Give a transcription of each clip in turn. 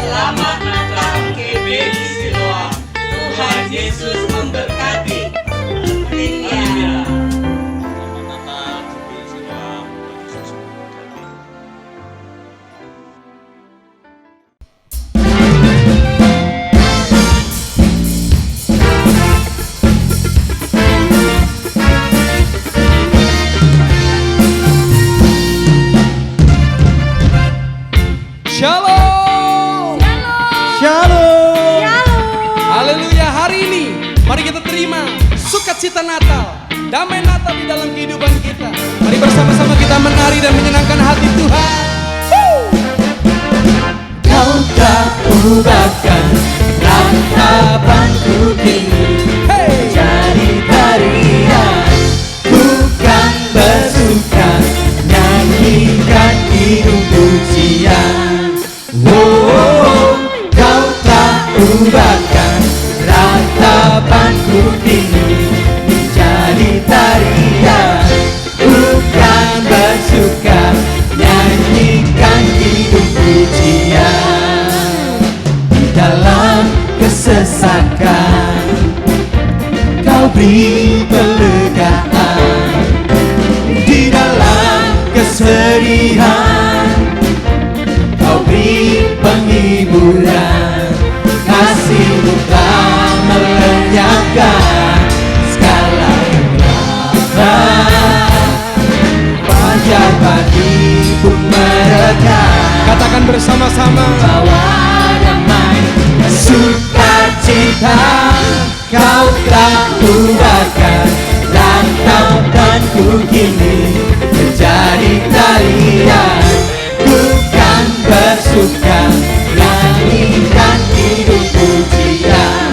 Selamat datang GBI Siloam. Tuhan Yesus memberkati. Haleluya. Selamat Natal GBI Siloam. Tuhan Yesus memberkati. Shalom. Shalom. Haleluya, hari ini mari kita terima sukacita Natal, damai Natal di dalam kehidupan kita. Mari bersama-sama kita menari dan menyenangkan hati Tuhan. Kau tak ubahkan ratapanku kini jadi tarian, bukan bersuka, nyanyikan hidup pujian. Oh, kau tak ubahkan ratapanku kini menjadi tarian, bukan bersuka, nyanyikan hidup pujian. Di dalam kesesakan kau beri kelegaan, di dalam kesedihan kau beri penghiburan. Kasih-Mu telah melenyapkan segala kegelapan. Fajar pagi pun mereka. Katakan bersama-sama. Bawa damai sukacita. Kau tak ubahkan ratapanku kini menjadi tarian, bukan bersuka, nyanyikan hidup pujian.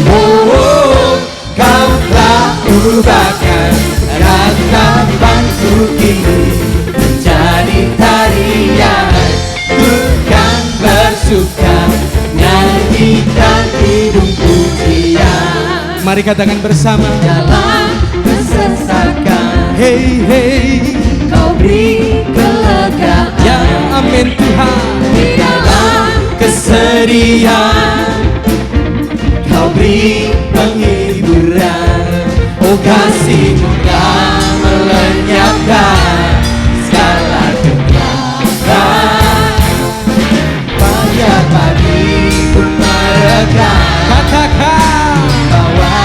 Oh, kau tak ubahkan ratapanku kini menjadi tarian, bukan bersuka, nyanyikan hidup pujian. Mari katakan bersama. Dalam kesesakan Hey hey, kau beri kelegaan, ya amin Tuhan. di dalam kesedihan kau beri penghiburan. Oh, kasih-Mu telah melenyapkan segala kegelapan. Fajar pagi pun mereka. Katakan. Bawa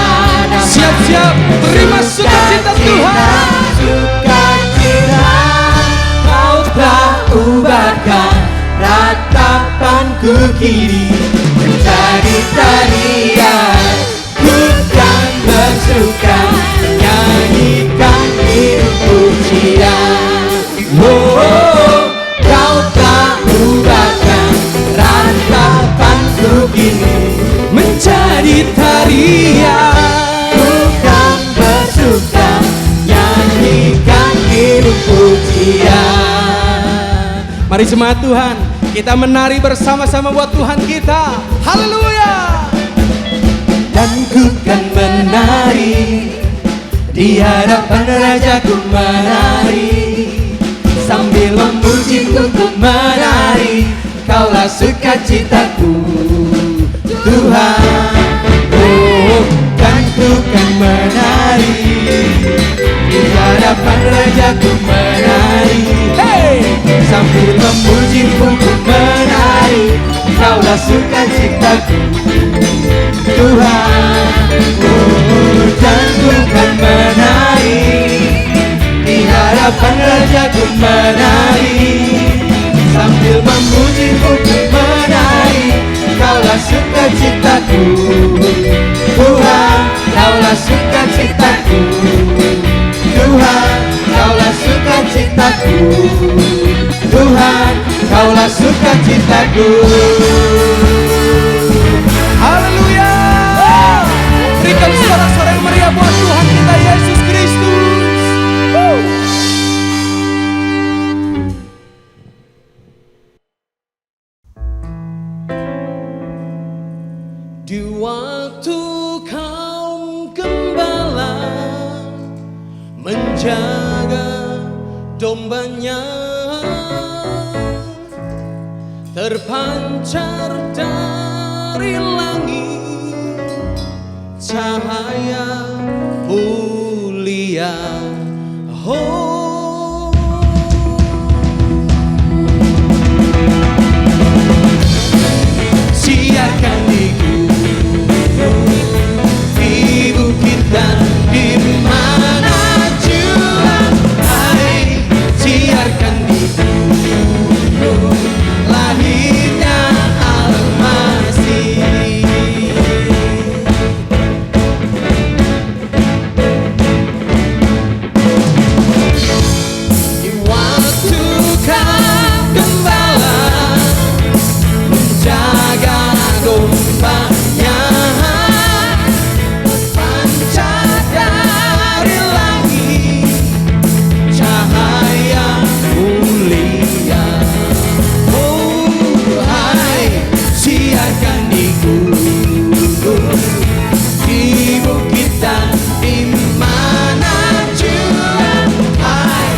damai Siap-siap terima sukacita Tuhan. Sukacita kau tak ubahkan ratapanku kini menjadi tarian, bukan bersuka, nyanyikan hidup pujian. Oh, kau tak ubahkan ratapanku kini Menjadi tarian, bukan bersuka, nyanyikan hidup pujian. mari jemaat Tuhan, kita menari bersama-sama buat Tuhan kita. Haleluya. Dan ku kan menari di hadapan Rajaku, menari sambil memuji-Ku menari. Kaulah sukacitaku Tuhan. Oh, dan ku kan menari di hadapan Rajaku, menari. Hey, Sambil memuji-Mu menari. Kaulah sukacitaku Tuhan. Oh, dan ku kan menari di hadapan Rajaku, menari sambil memuji-Mu menari. Kaulah sukacitaku Tuhan, kaulah sukacitaku Tuhan, kaulah sukacitaku Tuhan, kaulah sukacitaku. haleluya. Berikan sorak-sorai yang meriah buat Tuhan kita Yesus Kristus. Di waktu kaum gembala menjaga dombanya, terpancar dari langit, cahaya mulia. Oh, siarkan di gunung, di bukit dan di mana jua. Hai, siarkan di gunung, lahirnya Al-Masih. Di waktu kau gembala menjaga dombanya, pancar dari langit, cahaya mulia. Oh, hai, siarkan di gunung, di bukit dan di mana jua. Hai,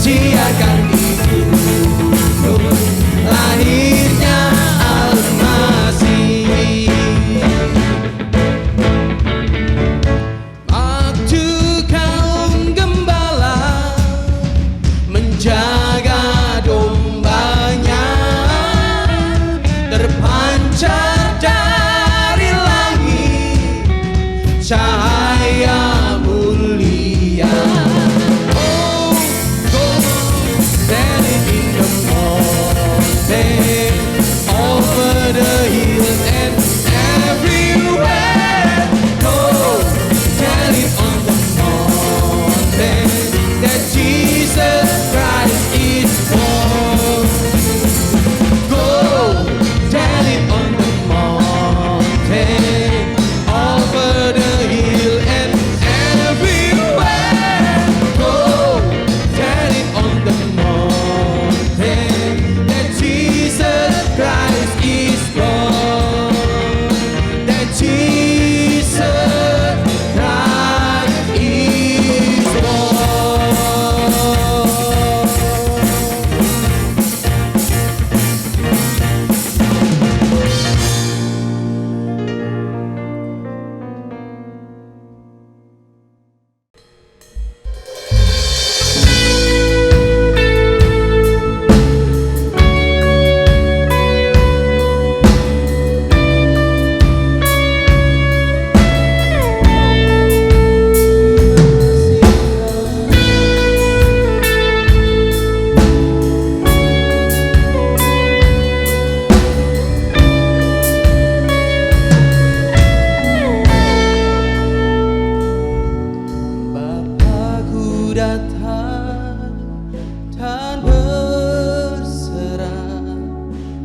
siarkan di gunung, lahirnya Al-Masih. Waktu kau gembala menjaga dombanya, terpancar dari langit, cahaya mulia. Oh, go stand in the morning, over the hills and everywhere. Go tell it on the mountain that Jesus Christ is born. Go tell it on the mountain, over the hill and everywhere. Go tell it on the mountain that Jesus Christ is born. That Jesus Christ is born. Bapakku datang dan berserah,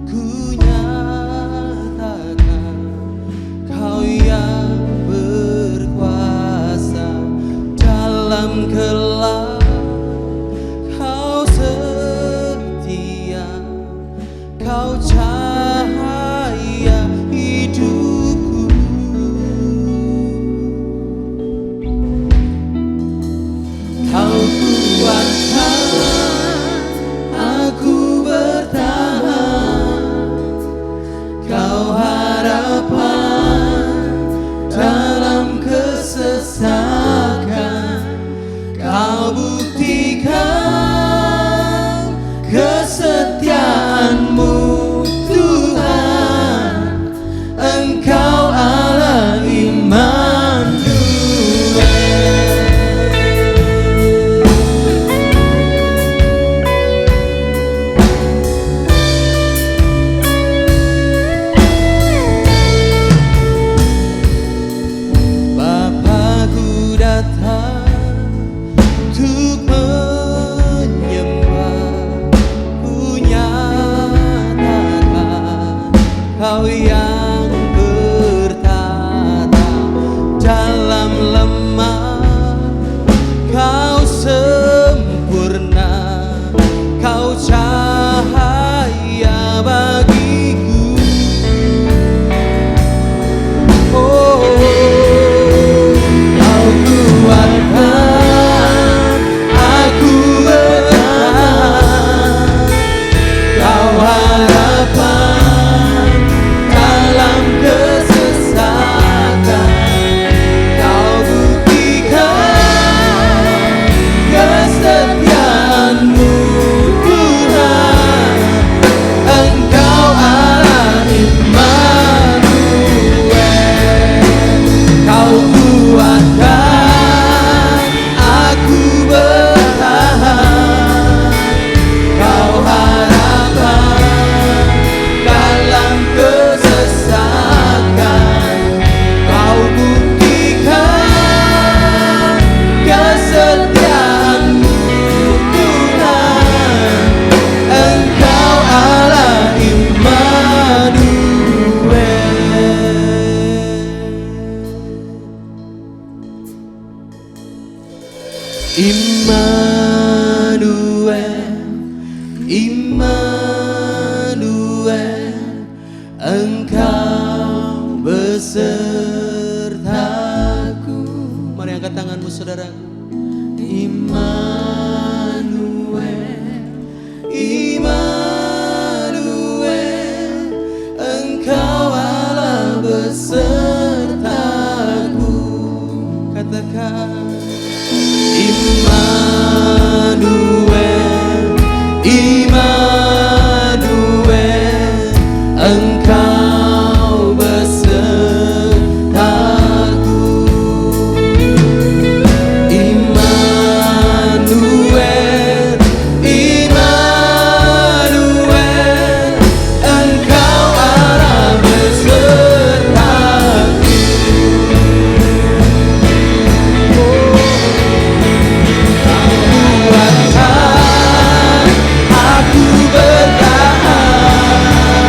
ku nyatakan Kau yang berkuasa dalam gelap. Kau setia, Kau cahaya hidupku. Kau kuatkan aku bertahan, Kau harapan dalam kesesakan. Kau buktikan kesetiaan-Mu Tuhan, Engkau Allah Immanuel. Bapakku datang untuk menyembah, ku nyatakan Kau yang bertata dalam lemah. Kau sempurna, Kau cahaya bagiku. Oh, Kau kuatkan aku bertahan, Kau harapan Engkau besertaku. Mari angkat tanganmu saudaraku. Immanuel, Immanuel, Engkau Allah besertaku. Katakan Immanuel, Immanuel, Engkau besertaku. Immanuel, Immanuel, Engkau Allah besertaku. Kuatkan aku bertahan,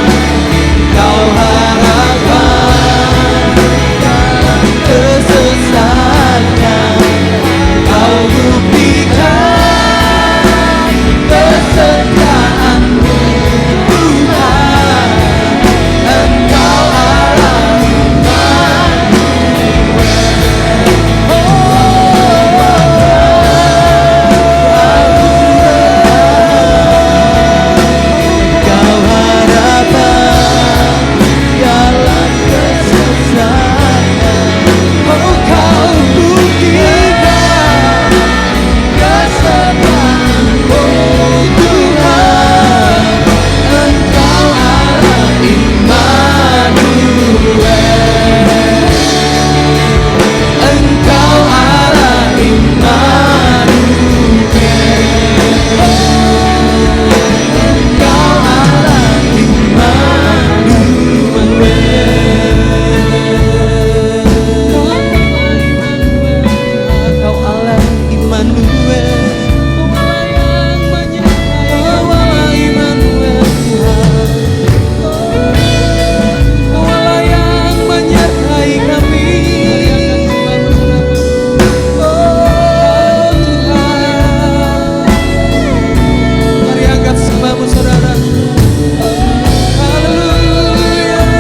Kau harapan dalam kesesakan, Kau buktikan kesetiaan-Mu Tuhan, Engkau Allah Kau harapan dalam kesesakan, oh Kau buktikan kesetiaan-Mu Tuhan, Engkau Allah Immanuel, Engkau Allah Immanuel, Engkau Allah Immanuel, Kau Allah Immanuel, Kau Allah Immanuel, Kau Allah yang menyertai kami. Oh Tuhan, mari angkat sembahmu saudara. Haleluya. Oh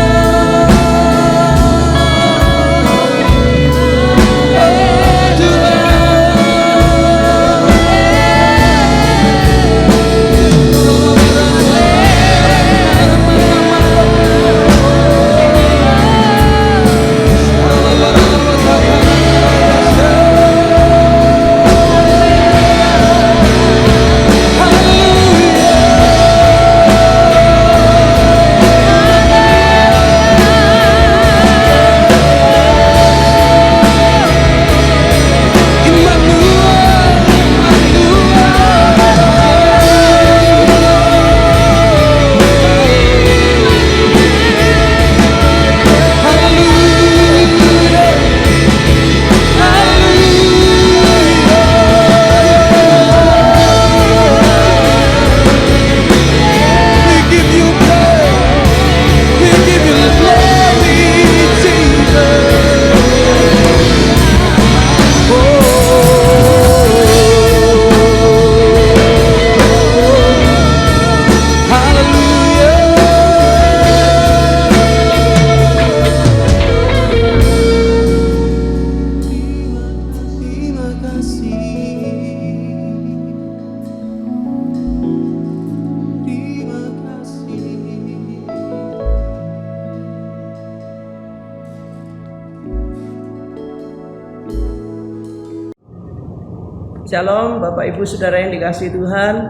Shalom Bapak Ibu Saudara yang dikasihi Tuhan.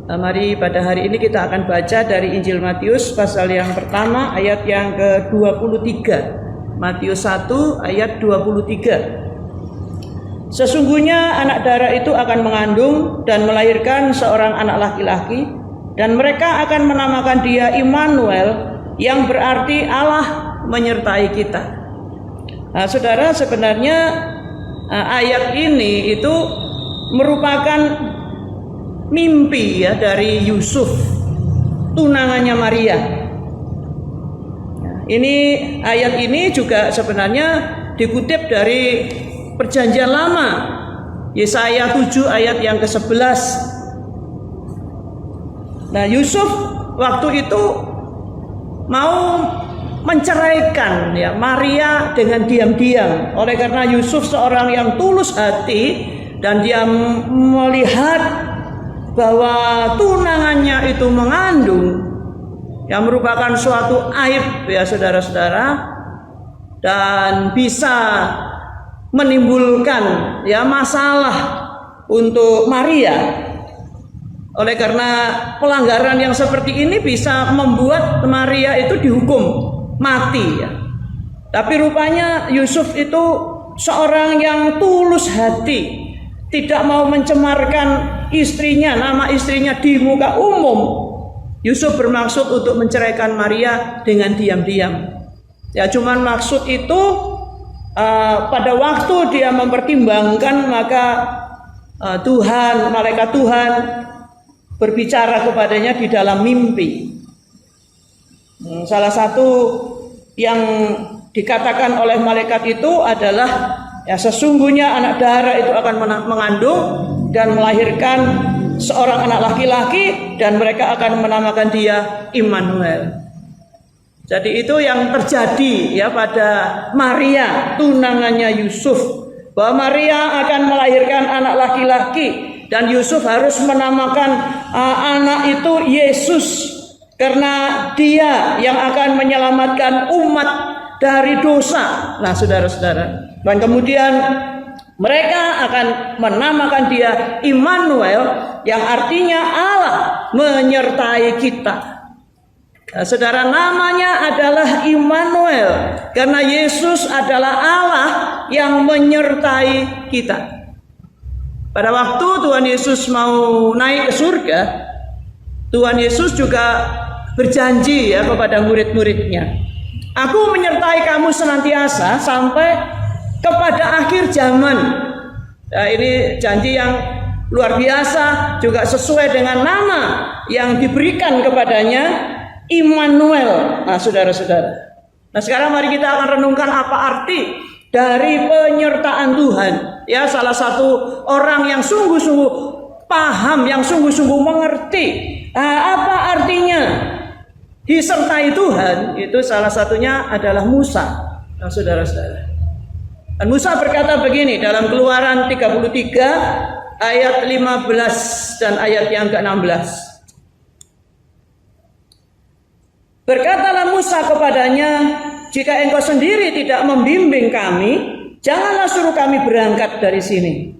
Mari pada hari ini kita akan baca dari Injil Matius pasal yang pertama ayat yang ke-23. Matius 1 ayat 23. Sesungguhnya anak darah itu akan mengandung dan melahirkan seorang anak laki-laki, dan mereka akan menamakan dia Immanuel, yang berarti Allah menyertai kita. Nah, saudara, sebenarnya ayat ini itu merupakan mimpi ya dari Yusuf, tunangannya Maria. Ini ayat ini juga sebenarnya dikutip dari Perjanjian Lama, Yesaya 7 ayat yang ke-11. Nah, Yusuf waktu itu mau menceraikan ya Maria dengan diam-diam. Oleh karena Yusuf seorang yang tulus hati dan dia melihat bahwa tunangannya itu mengandung, yang merupakan suatu aib ya saudara-saudara, dan bisa menimbulkan ya masalah untuk Maria. Oleh karena pelanggaran yang seperti ini bisa membuat Maria itu dihukum mati ya. Tapi rupanya Yusuf itu seorang yang tulus hati, tidak mau mencemarkan istrinya, nama istrinya di muka umum. Yusuf bermaksud untuk menceraikan Maria dengan diam-diam. Ya cuman maksud itu pada waktu dia mempertimbangkan, maka Tuhan, malaikat Tuhan berbicara kepadanya di dalam mimpi. Salah satu yang dikatakan oleh malaikat itu adalah ya sesungguhnya anak dara itu akan mengandung dan melahirkan seorang anak laki-laki dan mereka akan menamakan dia Immanuel. Jadi itu yang terjadi ya pada Maria, tunangannya Yusuf, bahwa Maria akan melahirkan anak laki-laki dan Yusuf harus menamakan anak itu Yesus, karena dia yang akan menyelamatkan umat dari dosa. Nah saudara-saudara, dan kemudian mereka akan menamakan dia Immanuel, yang artinya Allah menyertai kita. Nah, saudara, namanya adalah Immanuel karena Yesus adalah Allah yang menyertai kita. Pada waktu Tuhan Yesus mau naik ke surga, Tuhan Yesus juga berjanji ya kepada murid-muridnya, aku menyertai kamu senantiasa sampai kepada akhir zaman. Nah, ini janji yang luar biasa, juga sesuai dengan nama yang diberikan kepadanya, Immanuel. Nah saudara-saudara, nah sekarang mari kita akan renungkan apa arti dari penyertaan Tuhan. Ya, salah satu orang yang sungguh-sungguh paham, yang sungguh-sungguh mengerti apa artinya disertai Tuhan, itu salah satunya adalah Musa. Nah saudara-saudara, dan Musa berkata begini dalam Keluaran 33 ayat 15 dan ayat yang ke-16. Berkatalah Musa kepadanya, jika engkau sendiri tidak membimbing kami, janganlah suruh kami berangkat dari sini.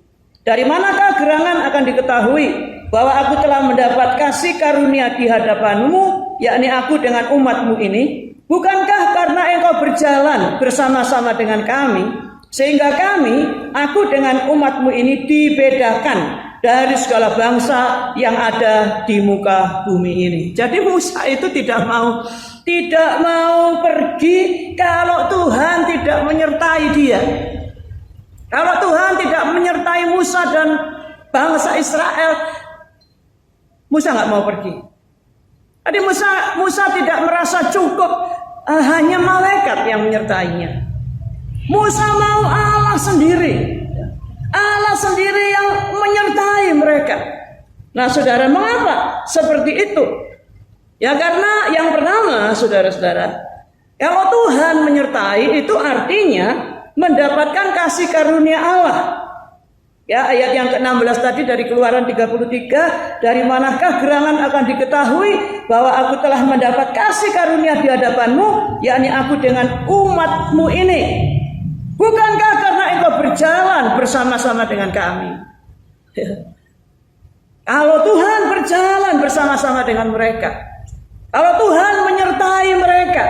Dari manakah gerangan akan diketahui bahwa aku telah mendapat kasih karunia di hadapanmu, yakni aku dengan umatmu ini? Bukankah karena engkau berjalan bersama-sama dengan kami, sehingga kami, aku dengan umatmu ini dibedakan dari segala bangsa yang ada di muka bumi ini. Jadi Musa itu tidak mau pergi kalau Tuhan tidak menyertai dia. Kalau Tuhan tidak menyertai Musa dan bangsa Israel, Musa nggak mau pergi. Jadi Musa tidak merasa cukup hanya malaikat yang menyertainya. Musa mau Allah sendiri. Allah sendiri yang menyertai mereka. Nah saudara, mengapa seperti itu? Ya karena yang pertama saudara-saudara, kalau Tuhan menyertai itu artinya mendapatkan kasih karunia Allah. Ya, ayat yang ke-16 tadi dari Keluaran 33, dari manakah gerangan akan diketahui bahwa aku telah mendapat kasih karunia di hadapanmu, yakni aku dengan umatmu ini. Bukankah karena engkau berjalan bersama-sama dengan kami? Kalau Tuhan berjalan bersama-sama dengan mereka, kalau Tuhan menyertai mereka,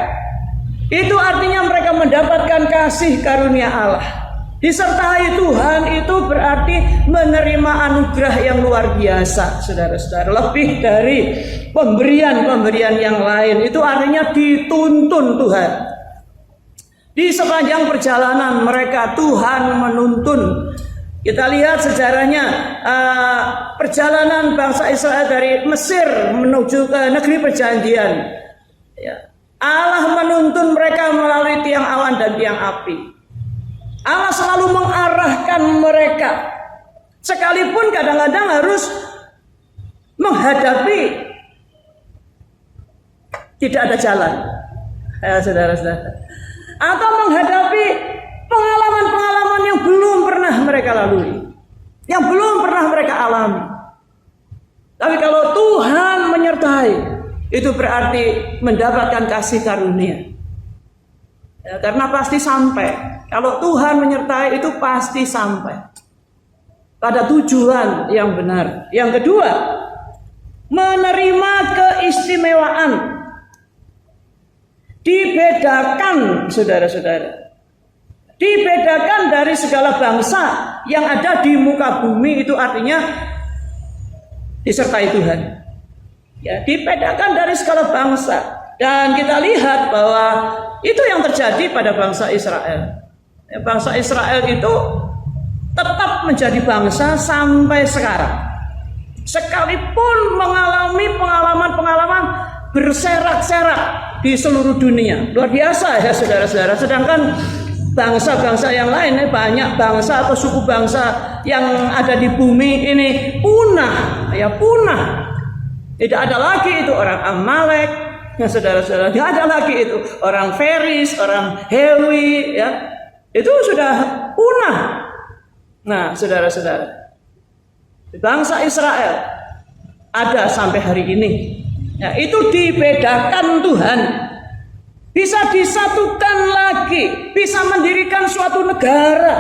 itu artinya mereka mendapatkan kasih karunia Allah. Disertai Tuhan itu berarti menerima anugerah yang luar biasa, saudara-saudara. Lebih dari pemberian-pemberian yang lain. Itu artinya dituntun Tuhan. Di sepanjang perjalanan mereka Tuhan menuntun. Kita lihat sejarahnya, perjalanan bangsa Israel dari Mesir menuju ke negeri perjanjian. Allah menuntun mereka melalui tiang awan dan tiang api. Allah selalu mengarahkan mereka, sekalipun kadang-kadang harus menghadapi tidak ada jalan. Ya, saudara-saudara. Atau menghadapi pengalaman-pengalaman yang belum pernah mereka lalui, yang belum pernah mereka alami. Tapi kalau Tuhan menyertai, itu berarti mendapatkan kasih karunia. Ya, karena pasti sampai. Kalau Tuhan menyertai itu pasti sampai pada tujuan yang benar. Yang kedua, menerima keistimewaan. Dibedakan, saudara-saudara. Dibedakan dari segala bangsa yang ada di muka bumi, itu artinya disertai Tuhan. Ya, dibedakan dari segala bangsa. Dan kita lihat bahwa itu yang terjadi pada bangsa Israel. Ya, bangsa Israel itu tetap menjadi bangsa sampai sekarang. Sekalipun mengalami pengalaman-pengalaman berserak-serak di seluruh dunia, luar biasa ya saudara-saudara. Sedangkan bangsa-bangsa yang lain, banyak bangsa atau suku bangsa yang ada di bumi ini punah, ya punah. Tidak ada lagi itu orang Amalek, ya saudara-saudara. Tidak ada lagi itu orang Feris, orang Hewi, ya itu sudah punah. Nah, saudara-saudara, bangsa Israel ada sampai hari ini. Ya, itu dibedakan Tuhan, bisa disatukan lagi, bisa mendirikan suatu negara.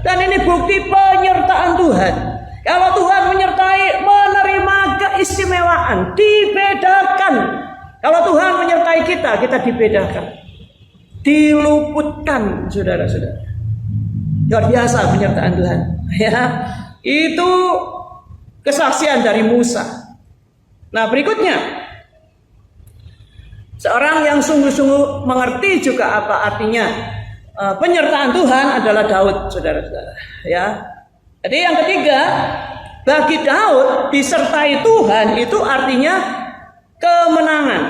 Dan ini bukti penyertaan Tuhan. Kalau Tuhan menyertai, menerima keistimewaan, dibedakan. Kalau Tuhan menyertai kita, kita dibedakan, diluputkan, saudara-saudara. Luar biasa penyertaan Tuhan. Ya, itu kesaksian dari Musa. Nah, berikutnya, seorang yang sungguh-sungguh mengerti juga apa artinya penyertaan Tuhan adalah Daud, saudara-saudara. Ya, jadi yang ketiga, bagi Daud disertai Tuhan itu artinya kemenangan.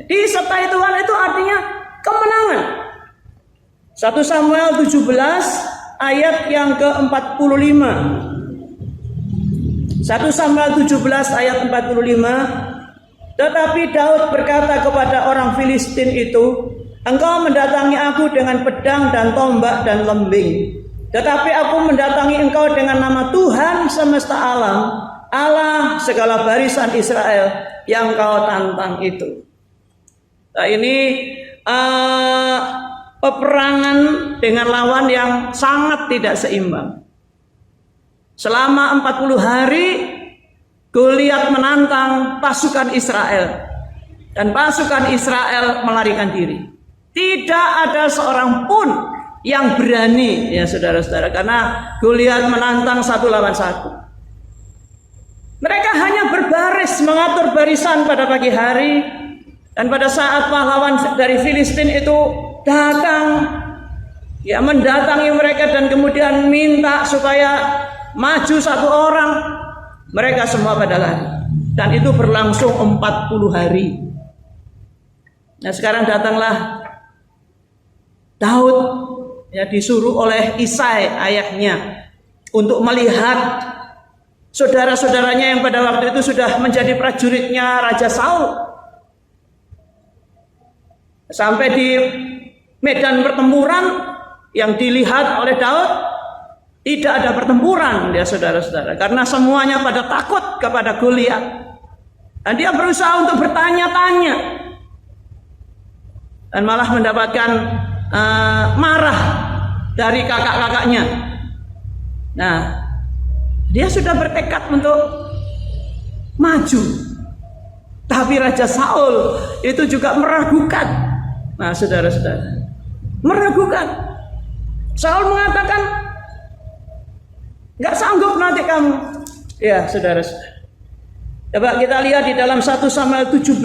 Disertai Tuhan itu artinya kemenangan. 1 Samuel 17 ayat yang ke-45. 1 Samuel 17 ayat 45. Tetapi Daud berkata kepada orang Filistin itu, engkau mendatangi aku dengan pedang dan tombak dan lembing. Tetapi aku mendatangi engkau dengan nama Tuhan semesta alam, Allah segala barisan Israel yang kau tantang itu. Nah, ini peperangan dengan lawan yang sangat tidak seimbang. Selama 40 hari Goliat menantang pasukan Israel, dan pasukan Israel melarikan diri. Tidak ada seorang pun yang berani, ya saudara-saudara, karena Goliat menantang 1 lawan 1. Mereka hanya berbaris, mengatur barisan pada pagi hari, dan pada saat pahlawan dari Filistin itu datang, ya mendatangi mereka dan kemudian minta supaya maju 1 orang, mereka semua pada lari. Dan itu berlangsung 40 hari. Nah, sekarang datanglah Daud, ya disuruh oleh Isai ayahnya untuk melihat saudara-saudaranya yang pada waktu itu sudah menjadi prajuritnya Raja Saul. Sampai di medan pertempuran yang dilihat oleh Daud, tidak ada pertempuran, ya saudara-saudara, karena semuanya pada takut kepada Goliat. Dan dia berusaha untuk bertanya-tanya, dan malah mendapatkan marah dari kakak-kakaknya. Nah, dia sudah bertekad untuk maju, tapi Raja Saul itu juga meragukan. Nah, saudara-saudara, meragukan. Saul mengatakan, nggak sanggup nanti kamu. Ya, saudara-saudara. Coba kita lihat di dalam 1 Samuel 17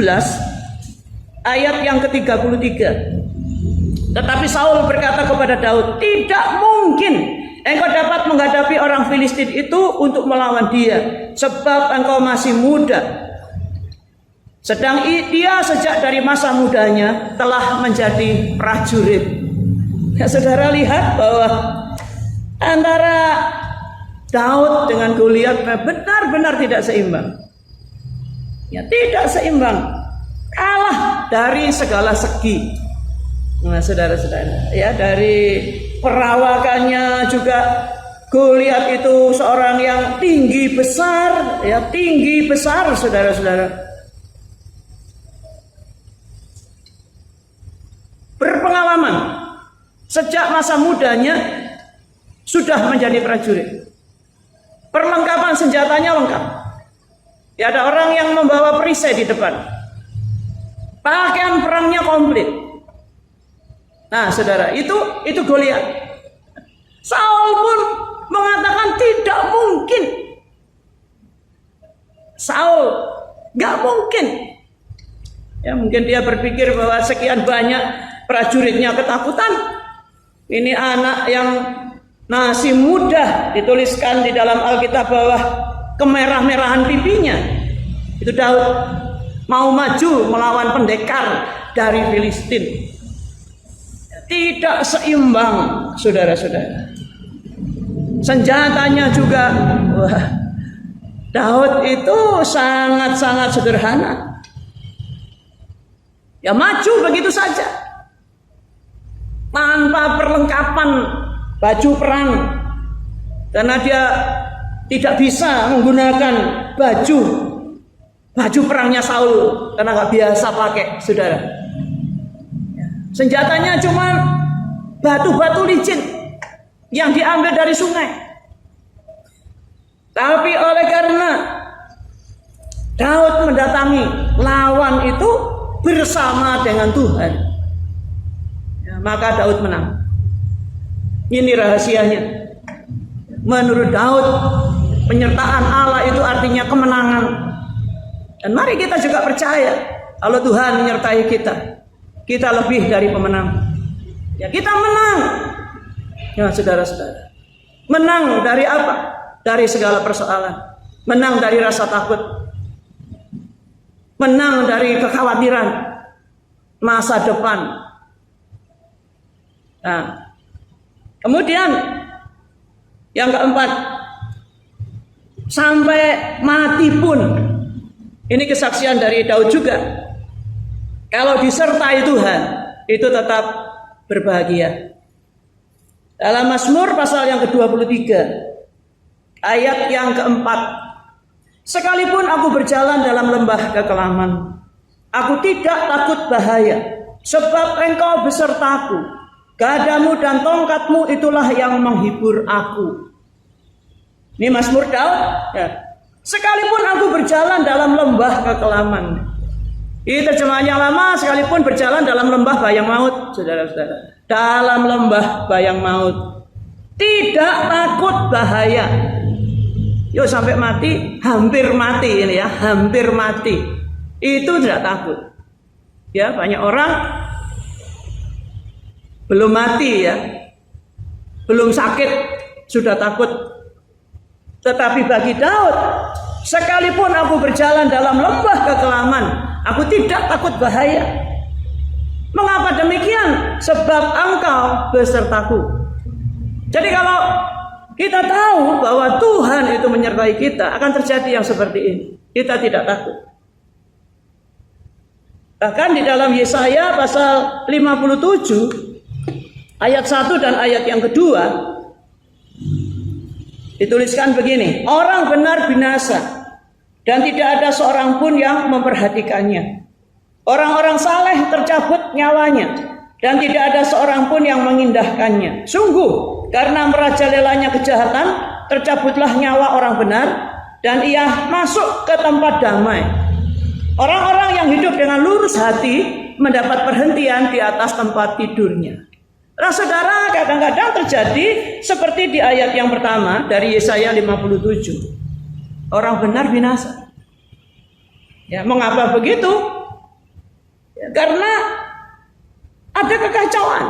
ayat yang ke-33. Tetapi Saul berkata kepada Daud, tidak mungkin engkau dapat menghadapi orang Filistin itu untuk melawan dia, sebab engkau masih muda. Sedang dia sejak dari masa mudanya telah menjadi prajurit. Ya, saudara lihat bahwa antara Daud dengan Goliat benar-benar tidak seimbang. Ya, tidak seimbang. Kalah. dari segala segi. Nah, saudara-saudara, ya, dari perawakannya juga Goliat itu seorang yang tinggi besar, ya, tinggi besar, saudara-saudara. Berpengalaman sejak masa mudanya sudah menjadi prajurit. Perlengkapan senjatanya lengkap. Ya, ada orang yang membawa perisai di depan. Pakaian perangnya komplit. Nah, saudara, itu Goliat. Saul pun mengatakan tidak mungkin. Saul nggak mungkin. Ya, mungkin dia berpikir bahwa sekian banyak prajuritnya ketakutan. Ini anak yang masih muda, dituliskan di dalam Alkitab bahwa kemerah-merahan pipinya. Itu Daud mau maju melawan pendekar dari Filistin. Tidak seimbang, saudara-saudara. Senjatanya juga, wah, Daud itu sangat-sangat sederhana. Ya, maju begitu saja, tanpa perlengkapan baju perang, karena dia tidak bisa menggunakan baju perangnya Saul karena nggak biasa pakai, saudara. Senjatanya cuma batu-batu licin yang diambil dari sungai. Tapi oleh karena Daud mendatangi lawan itu bersama dengan Tuhan, ya, maka Daud menang. Ini rahasianya. Menurut Daud, penyertaan Allah itu artinya kemenangan. Dan mari kita juga percaya kalau Tuhan menyertai kita, kita lebih dari pemenang. Ya, kita menang. Ya, saudara-saudara. Menang dari apa? Dari segala persoalan. Menang dari rasa takut. Menang dari kekhawatiran masa depan. Nah, kemudian yang keempat, sampai mati pun. Ini kesaksian dari Daud juga. Kalau disertai Tuhan, itu tetap berbahagia. Dalam Mazmur pasal yang ke-23, ayat yang keempat, sekalipun aku berjalan dalam lembah kekelaman, aku tidak takut bahaya, sebab Engkau besertaku. Gadamu dan tongkatmu itulah yang menghibur aku. Ini Mazmur Daud, ya. Sekalipun aku berjalan dalam lembah kekelaman. Ini terjemahannya lama, sekalipun berjalan dalam lembah bayang maut, saudara-saudara. Dalam lembah bayang maut, tidak takut bahaya. Yuk, sampai mati, hampir mati ini ya, hampir mati. Itu tidak takut. Ya, banyak orang belum mati ya, belum sakit sudah takut. Tetapi bagi Daud, sekalipun aku berjalan dalam lembah kekelaman, aku tidak takut bahaya. Mengapa demikian? Sebab Engkau besertaku. Jadi kalau kita tahu bahwa Tuhan itu menyertai kita, akan terjadi yang seperti ini. Kita tidak takut. Bahkan di dalam Yesaya pasal 57 ayat 1 dan ayat yang kedua dituliskan begini, orang benar binasa dan tidak ada seorang pun yang memperhatikannya. Orang-orang saleh tercabut nyawanya dan tidak ada seorang pun yang mengindahkannya. Sungguh, karena merajalelanya kejahatan, tercabutlah nyawa orang benar dan ia masuk ke tempat damai. Orang-orang yang hidup dengan lurus hati mendapat perhentian di atas tempat tidurnya. Nah, saudara, kadang-kadang terjadi seperti di ayat yang pertama dari Yesaya 57. Orang benar binasa. Ya, mengapa begitu? Ya, karena ada kekacauan.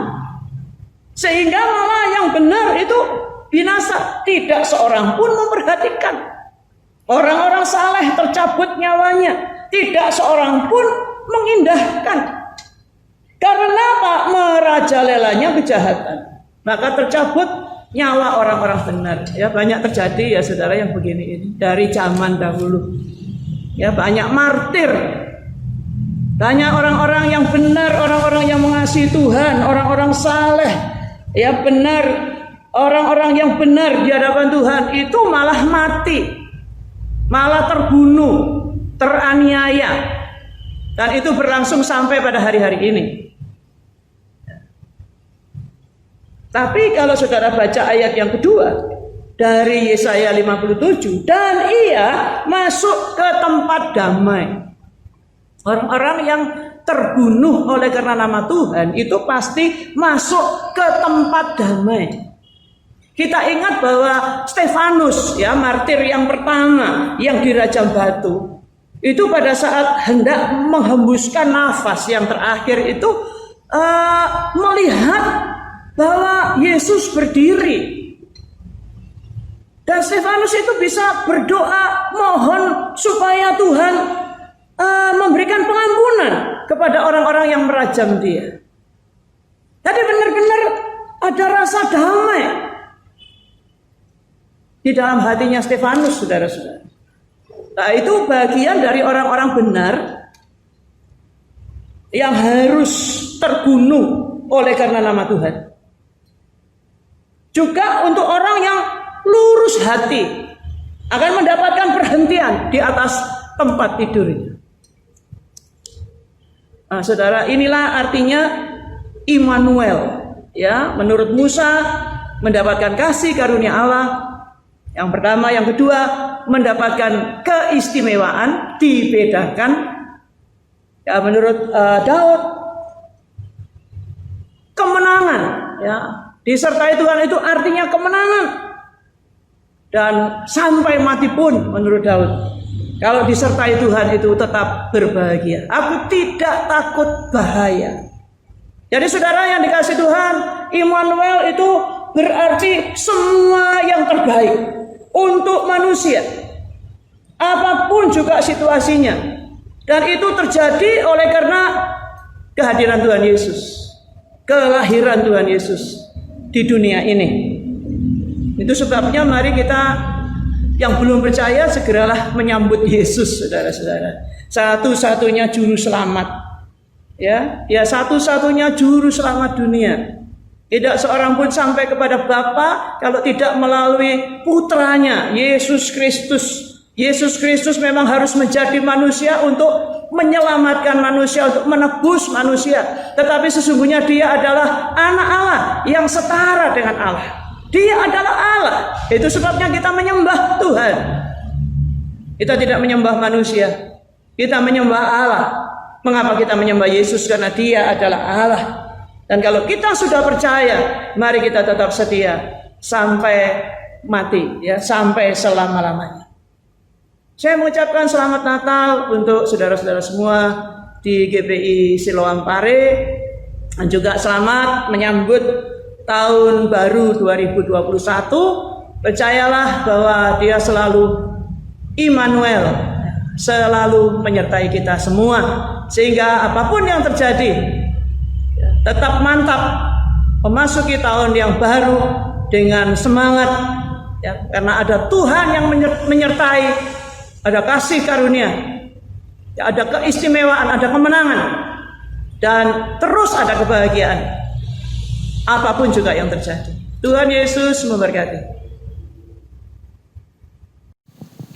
Sehingga malah yang benar itu binasa. Tidak seorang pun memperhatikan. Orang-orang saleh tercabut nyawanya. Tidak seorang pun mengindahkan. Karena apa? Merajalelanya kejahatan, maka tercabut nyawa orang-orang benar. Ya, banyak terjadi ya saudara yang begini ini dari zaman dahulu. Ya, banyak martir Banyak orang-orang yang benar, orang-orang yang mengasihi Tuhan, orang-orang saleh, ya benar, orang-orang yang benar di hadapan Tuhan itu malah mati, malah terbunuh, teraniaya, dan itu berlangsung sampai pada hari-hari ini. Tapi kalau saudara baca ayat yang kedua dari Yesaya 57, dan ia masuk ke tempat damai. Orang-orang yang terbunuh oleh karena nama Tuhan itu pasti masuk ke tempat damai. Kita ingat bahwa Stefanus, ya martir yang pertama yang dirajam batu, itu pada saat hendak menghembuskan nafas yang terakhir itu melihat bahwa Yesus berdiri. Dan Stefanus itu bisa berdoa mohon supaya Tuhan memberikan pengampunan kepada orang-orang yang merajam dia. Jadi benar-benar ada rasa damai di dalam hatinya Stefanus, saudara-saudara. Nah, itu bagian dari orang-orang benar yang harus terbunuh oleh karena nama Tuhan. Juga untuk orang yang lurus hati akan mendapatkan perhentian di atas tempat tidurnya. Nah, saudara, inilah artinya Immanuel. Ya, menurut Musa mendapatkan kasih karunia Allah. Yang pertama, yang kedua mendapatkan keistimewaan, dibedakan. Ya, menurut Daud kemenangan. Ya, disertai Tuhan itu artinya kemenangan. Dan sampai mati pun menurut Daud, kalau disertai Tuhan itu tetap berbahagia. Aku tidak takut bahaya. Jadi saudara yang dikasih Tuhan, Immanuel itu berarti semua yang terbaik untuk manusia. Apapun juga situasinya. Dan itu terjadi oleh karena kehadiran Tuhan Yesus. Kelahiran Tuhan Yesus di dunia ini. Itu sebabnya mari kita yang belum percaya segeralah menyambut Yesus, saudara-saudara. Satu-satunya juru selamat. Ya, dia satu-satunya juru selamat dunia. Tidak seorang pun sampai kepada Bapa kalau tidak melalui putranya, Yesus Kristus. Yesus Kristus memang harus menjadi manusia untuk menyelamatkan manusia, untuk menebus manusia. Tetapi sesungguhnya dia adalah anak Allah yang setara dengan Allah. Dia adalah Allah. Itu sebabnya kita menyembah Tuhan. Kita tidak menyembah manusia. Kita menyembah Allah. Mengapa kita menyembah Yesus? Karena dia adalah Allah. Dan kalau kita sudah percaya, mari kita tetap setia sampai mati, ya, sampai selama-lamanya. Saya mengucapkan selamat Natal untuk saudara-saudara semua di GPI Siloam Pare, dan juga selamat menyambut tahun baru 2021. Percayalah bahwa dia selalu Immanuel, selalu menyertai kita semua, sehingga apapun yang terjadi tetap mantap memasuki tahun yang baru dengan semangat, ya, karena ada Tuhan yang menyertai, ada kasih karunia, ya, ada keistimewaan, ada kemenangan, dan terus ada kebahagiaan apapun juga yang terjadi. Tuhan Yesus memberkati.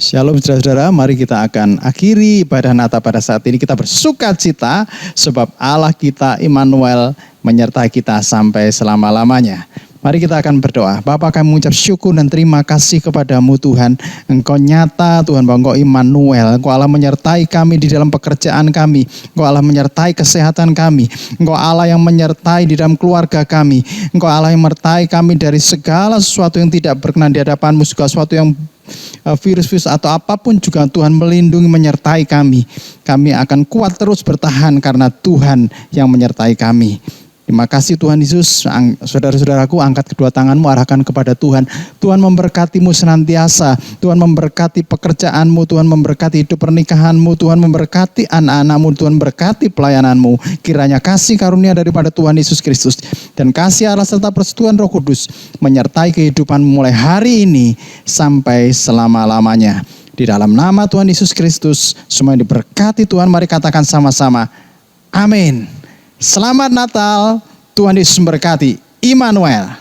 Shalom saudara-saudara, mari kita akan akhiri ibadah Natal pada saat ini. Kita bersuka cita sebab Allah kita Immanuel menyertai kita sampai selama-lamanya. Mari kita akan berdoa. Bapa, kami mengucap syukur dan terima kasih kepadamu Tuhan. Engkau nyata Tuhan, bahwa Engkau Immanuel. Engkau Allah menyertai kami di dalam pekerjaan kami. Engkau Allah menyertai kesehatan kami. Engkau Allah yang menyertai di dalam keluarga kami. Engkau Allah yang menyertai kami dari segala sesuatu yang tidak berkenan di hadapan-Mu, segala sesuatu yang virus-virus atau apapun juga Tuhan melindungi, menyertai kami. Kami akan kuat terus bertahan karena Tuhan yang menyertai kami. Terima kasih Tuhan Yesus. Saudara-saudaraku, angkat kedua tanganmu, arahkan kepada Tuhan. Tuhan memberkatimu senantiasa. Tuhan memberkati pekerjaanmu. Tuhan memberkati hidup pernikahanmu. Tuhan memberkati anak-anakmu. Tuhan memberkati pelayananmu. Kiranya kasih karunia daripada Tuhan Yesus Kristus dan kasih Allah serta persekutuan Roh Kudus menyertai kehidupanmu mulai hari ini sampai selama-lamanya. Di dalam nama Tuhan Yesus Kristus, semua diberkati Tuhan. Mari katakan sama-sama. Amin. Selamat Natal, Tuhan Yesus memberkati. Immanuel.